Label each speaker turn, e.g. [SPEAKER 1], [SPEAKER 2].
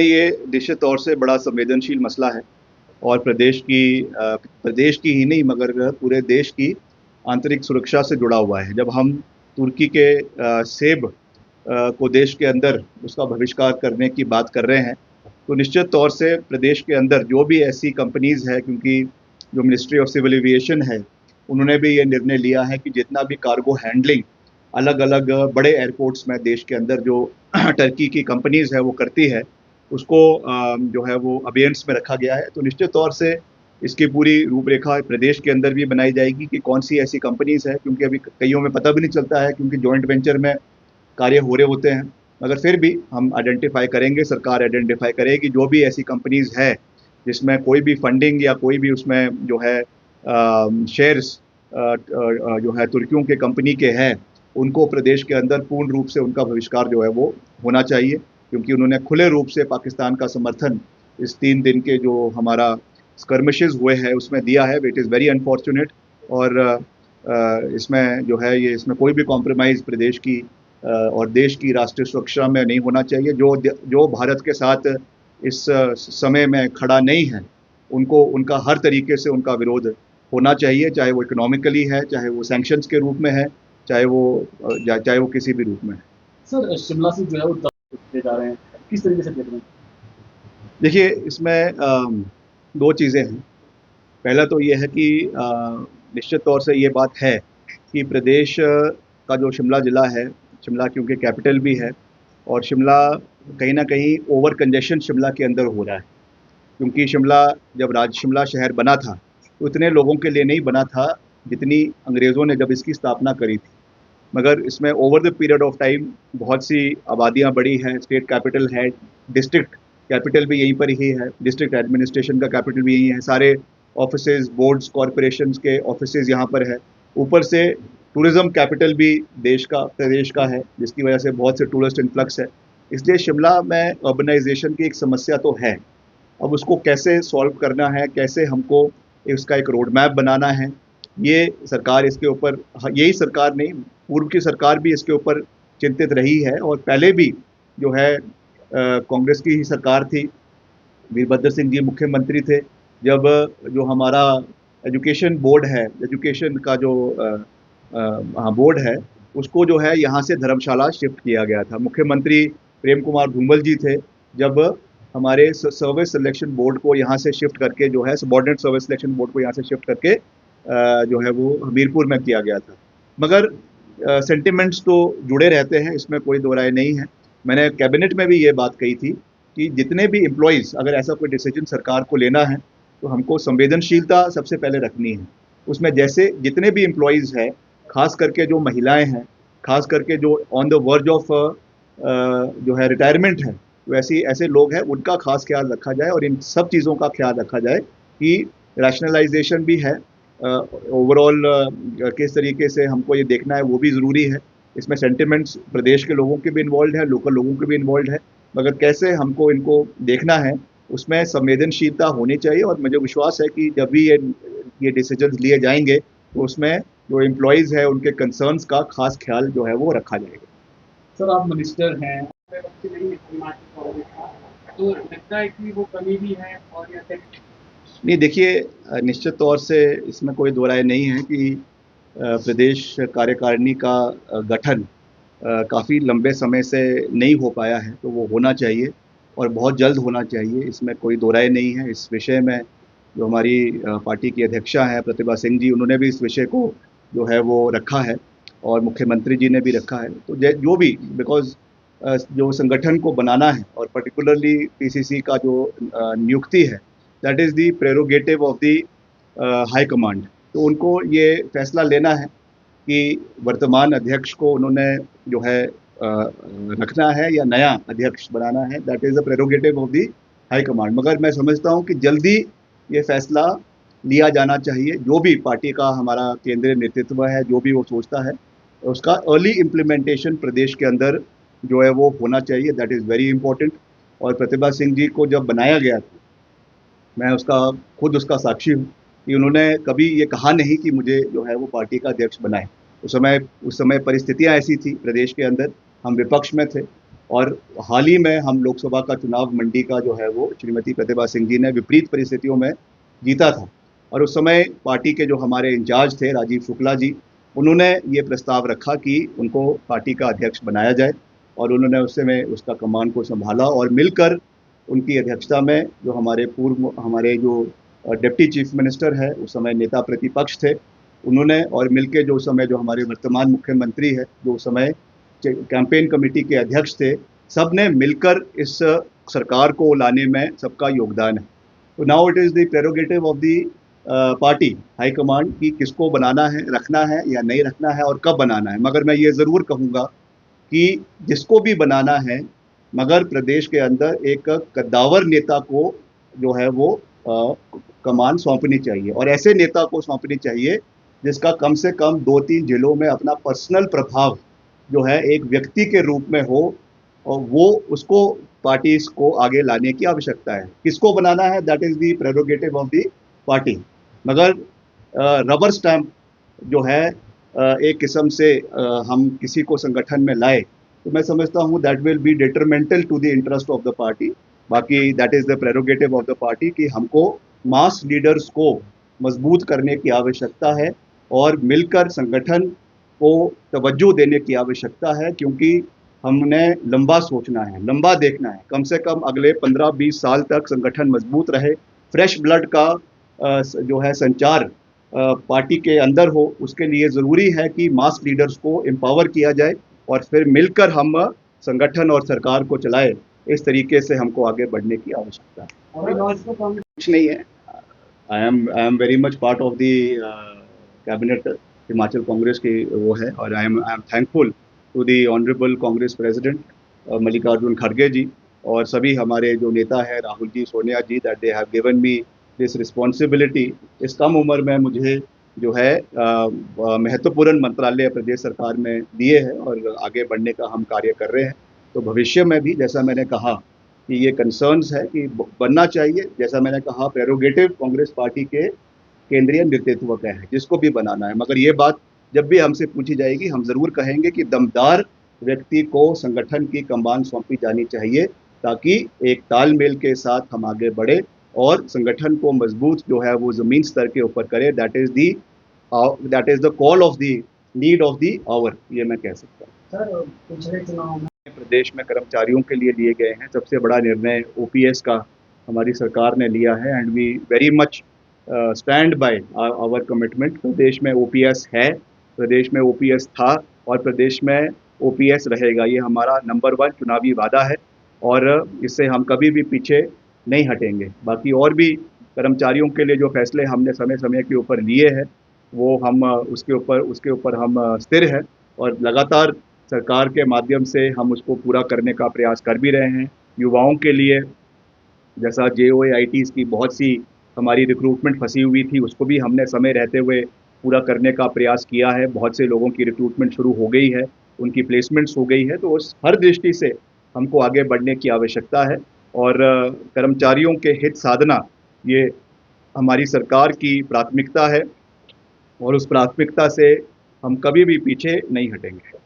[SPEAKER 1] ये निश्चित तौर से बड़ा संवेदनशील मसला है और प्रदेश की ही नहीं मगर पूरे देश की आंतरिक सुरक्षा से जुड़ा हुआ है। जब हम तुर्की के सेब को देश के अंदर उसका बहिष्कार करने की बात कर रहे हैं, तो निश्चित तौर से प्रदेश के अंदर जो भी ऐसी कंपनीज़ है, क्योंकि जो मिनिस्ट्री ऑफ सिविल एविएशन है, उन्होंने भी ये निर्णय लिया है कि जितना भी कार्गो हैंडलिंग अलग अलग बड़े एयरपोर्ट्स में देश के अंदर जो टर्की की कंपनीज़ है वो करती है, उसको जो है वो अबेयंस में रखा गया है। तो निश्चित तौर से इसकी पूरी रूपरेखा प्रदेश के अंदर भी बनाई जाएगी कि कौन सी ऐसी कंपनीज़ है, क्योंकि अभी कईयों में पता भी नहीं चलता है, क्योंकि जॉइंट वेंचर में कार्य हो रहे होते हैं। मगर फिर भी हम आइडेंटिफाई करेंगे, सरकार आइडेंटिफाई करेगी जो भी ऐसी कंपनीज़ है जिसमें कोई भी फंडिंग या कोई भी उसमें जो है शेयर्स जो है तुर्कियों के कंपनी के हैं, उनको प्रदेश के अंदर पूर्ण रूप से उनका बहिष्कार जो है वो होना चाहिए, क्योंकि उन्होंने खुले रूप से पाकिस्तान का समर्थन इस 3 दिन के जो हमारा स्कर्मिशेस हुए हैं उसमें दिया है। इट इज़ वेरी अनफॉर्चुनेट और इसमें जो है ये इसमें कोई भी कॉम्प्रोमाइज़ प्रदेश की और देश की राष्ट्रीय सुरक्षा में नहीं होना चाहिए। जो भारत के साथ इस समय में खड़ा नहीं है, उनको उनका हर तरीके से उनका विरोध होना चाहिए, चाहे वो इकोनॉमिकली है, चाहे वो सैंक्शंस के रूप में है, चाहे वो किसी भी रूप में है।
[SPEAKER 2] सर, शिमला से जो है वो दे जा रहे हैं, किस तरीके से देख रहे हैं?
[SPEAKER 1] देखिए, इसमें 2 चीज़ें हैं। पहला तो ये है कि निश्चित तौर से ये बात है कि प्रदेश का जो शिमला ज़िला है, शिमला क्योंकि कैपिटल भी है और शिमला कहीं न कहीं ओवर कंजेशन शिमला के अंदर हो रहा है। क्योंकि जब शिमला शहर बना था, तो इतने लोगों के लिए नहीं बना था, जितनी अंग्रेज़ों ने जब इसकी स्थापना करी थी। मगर इसमें over the period of time बहुत सी आबादियाँ बढ़ी हैं, स्टेट कैपिटल है, डिस्ट्रिक्ट कैपिटल भी यहीं पर ही है, डिस्ट्रिक्ट एडमिनिस्ट्रेशन का कैपिटल भी यहीं है, सारे ऑफिसेज़, बोर्ड्स, कॉरपोरेशंस के ऑफिसेज़ यहाँ पर है। ऊपर से टूरिज़्म कैपिटल भी प्रदेश का है, जिसकी वजह से बहुत से टूरिस्ट इन्फ्लक्स है। इसलिए शिमला में अर्बनाइजेशन की एक समस्या तो है। अब उसको कैसे सॉल्व करना है, कैसे हमको इसका एक रोड मैप बनाना है, ये सरकार इसके ऊपर यही सरकार नहीं, पूर्व की सरकार भी इसके ऊपर चिंतित रही है और पहले भी जो है कांग्रेस की ही सरकार थी, वीरभद्र सिंह जी मुख्यमंत्री थे, जब जो हमारा एजुकेशन बोर्ड है, एजुकेशन का जो बोर्ड है, उसको जो है यहाँ से धर्मशाला शिफ्ट किया गया था। मुख्यमंत्री प्रेम कुमार धूमल जी थे, जब हमारे सर्विस सिलेक्शन बोर्ड को यहाँ से शिफ्ट करके जो है सबॉर्डिनेट सर्विस सिलेक्शन बोर्ड को यहाँ से शिफ्ट करके जो है वो हमीरपुर में किया गया था। मगर सेंटिमेंट्स तो जुड़े रहते हैं, इसमें कोई दो राय नहीं है। मैंने कैबिनेट में भी ये बात कही थी कि जितने भी एम्प्लॉयज़, अगर ऐसा कोई डिसीजन सरकार को लेना है, तो हमको संवेदनशीलता सबसे पहले रखनी है। उसमें जैसे जितने भी एम्प्लॉयज़ हैं, ख़ास करके जो महिलाएं हैं, ख़ास करके जो ऑन द वर्ज ऑफ जो है रिटायरमेंट है, तो ऐसे लोग हैं, उनका खास ख्याल रखा जाए और इन सब चीज़ों का ख्याल रखा जाए कि रैशनलाइजेशन भी है, ओवरऑल किस तरीके से हमको ये देखना है वो भी ज़रूरी है। इसमें सेंटिमेंट्स प्रदेश के लोगों के भी इन्वॉल्व है, लोकल लोगों के भी इन्वॉल्व है, मगर कैसे हमको इनको देखना है, उसमें संवेदनशीलता होनी चाहिए और मुझे विश्वास है कि जब भी ये डिसीजंस लिए जाएंगे, तो उसमें जो एम्प्लॉयज़ है उनके कंसर्न्स का खास ख्याल जो है वो रखा जाएगा।
[SPEAKER 2] सर, आप मिनिस्टर हैं, तो लगता है कि वो कमी भी है और या फिर
[SPEAKER 1] नहीं, देखिए, निश्चित तौर से इसमें कोई दो राय नहीं है कि प्रदेश कार्यकारिणी का गठन काफ़ी लंबे समय से नहीं हो पाया है, तो वो होना चाहिए और बहुत जल्द होना चाहिए, इसमें कोई दो राय नहीं है। इस विषय में जो हमारी पार्टी की अध्यक्षा हैं प्रतिभा सिंह जी, उन्होंने भी इस विषय को जो है वो रखा है और मुख्यमंत्री जी ने भी रखा है। तो जो भी बिकॉज़ जो संगठन को बनाना है और पर्टिकुलरली पीसीसी का जो नियुक्ति है, that is the prerogative of the high command. तो उनको ये फैसला लेना है कि वर्तमान अध्यक्ष को उन्होंने जो है रखना है या नया अध्यक्ष बनाना है, that is the prerogative of the high command. मगर मैं समझता हूँ कि जल्दी ये फैसला लिया जाना चाहिए। जो भी पार्टी का हमारा केंद्रीय नेतृत्व है, जो भी वो सोचता है, उसका अर्ली इम्प्लीमेंटेशन प्रदेश के अंदर जो है वो होना चाहिए, दैट इज़ वेरी इंपॉर्टेंट। और प्रतिभा सिंह जी को जब बनाया गया था, मैं खुद उसका साक्षी हूँ कि उन्होंने कभी ये कहा नहीं कि मुझे जो है वो पार्टी का अध्यक्ष बनाए। उस समय परिस्थितियाँ ऐसी थी प्रदेश के अंदर, हम विपक्ष में थे और हाल ही में हम लोकसभा का चुनाव मंडी का जो है वो श्रीमती प्रतिभा सिंह जी ने विपरीत परिस्थितियों में जीता था। और उस समय पार्टी के जो हमारे इंचार्ज थे राजीव शुक्ला जी, उन्होंने ये प्रस्ताव रखा कि उनको पार्टी का अध्यक्ष बनाया जाए, और उन्होंने उस समय उसका कमान को संभाला, और मिलकर उनकी अध्यक्षता में जो हमारे जो डिप्टी चीफ मिनिस्टर है, उस समय नेता प्रतिपक्ष थे, उन्होंने, और मिलके जो उस समय जो हमारे वर्तमान मुख्यमंत्री है, जो उस समय कैंपेन कमेटी के अध्यक्ष थे, सब ने मिलकर इस सरकार को लाने में सबका योगदान है। तो now it is the prerogative of the party high command कि किसको बनाना है, रखना है या नहीं रखना है, और कब बनाना है। मगर मैं ये ज़रूर कहूँगा कि जिसको भी बनाना है, मगर प्रदेश के अंदर एक कद्दावर नेता को जो है वो कमान सौंपनी चाहिए, और ऐसे नेता को सौंपनी चाहिए जिसका कम से कम 2-3 जिलों में अपना पर्सनल प्रभाव जो है एक व्यक्ति के रूप में हो, और वो उसको पार्टी को आगे लाने की आवश्यकता है। किसको बनाना है, that is the prerogative of the party. मगर रबर स्टैम्प जो है एक किस्म से हम किसी को संगठन में लाए, तो मैं समझता हूँ that will be detrimental to the interest of the party. बाकी that is the prerogative of the party कि हमको मास लीडर्स को मजबूत करने की आवश्यकता है, और मिलकर संगठन को तवज्जो देने की आवश्यकता है, क्योंकि हमने लंबा सोचना है, लंबा देखना है। कम से कम अगले 15-20 साल तक संगठन मजबूत रहे, फ्रेश ब्लड का जो है संचार पार्टी के अंदर हो। उसके लिए ज़रूरी है कि मास लीडर्स को एम्पावर किया जाए, और फिर मिलकर हम संगठन और सरकार को चलाए। इस तरीके से हमको आगे बढ़ने की आवश्यकता है। कुछ नहीं है। I am very much part of the cabinet Himachal Congress की वो है, और I am thankful to the honourable Congress president Mallikarjun खड़गे जी, और सभी हमारे जो नेता हैं Rahul ji, Sonia ji, that they have given me this responsibility. इस कम उम्र में मुझे जो है महत्वपूर्ण मंत्रालय प्रदेश सरकार में दिए हैं, और आगे बढ़ने का हम कार्य कर रहे हैं। तो भविष्य में भी जैसा मैंने कहा कि ये कंसर्न्स है कि बनना चाहिए, जैसा मैंने कहा प्रेरोगेटिव कांग्रेस पार्टी के केंद्रीय नेतृत्व का है, जिसको भी बनाना है। मगर ये बात जब भी हमसे पूछी जाएगी, हम ज़रूर कहेंगे कि दमदार व्यक्ति को संगठन की कमान सौंपी जानी चाहिए, ताकि एक तालमेल के साथ हम आगे बढ़े और संगठन को मजबूत जो है वो ज़मीन स्तर के ऊपर करे। That is the call of the need of the hour, ये मैं कह सकता हूँ।
[SPEAKER 2] सर, पिछले चुनाव में
[SPEAKER 1] प्रदेश में कर्मचारियों के लिए लिए गए हैं सबसे बड़ा निर्णय ओपीएस का हमारी सरकार ने लिया है, and we very much stand by our commitment. प्रदेश में ओपीएस है, प्रदेश में ओपीएस था, और प्रदेश में ओपीएस रहेगा। ये हमारा नंबर 1 चुनावी वादा है, और इससे हम कभी भी पीछे नहीं हटेंगे। बाकी और भी कर्मचारियों के लिए जो फैसले हमने समय समय के ऊपर लिए हैं, वो हम उसके ऊपर हम स्थिर हैं, और लगातार सरकार के माध्यम से हम उसको पूरा करने का प्रयास कर भी रहे हैं। युवाओं के लिए जैसा JOAITs की बहुत सी हमारी रिक्रूटमेंट फंसी हुई थी, उसको भी हमने समय रहते हुए पूरा करने का प्रयास किया है। बहुत से लोगों की रिक्रूटमेंट शुरू हो गई है, उनकी प्लेसमेंट्स हो गई है। तो उस हर दृष्टि से हमको आगे बढ़ने की आवश्यकता है, और कर्मचारियों के हित साधना ये हमारी सरकार की प्राथमिकता है, और उस प्राथमिकता से हम कभी भी पीछे नहीं हटेंगे।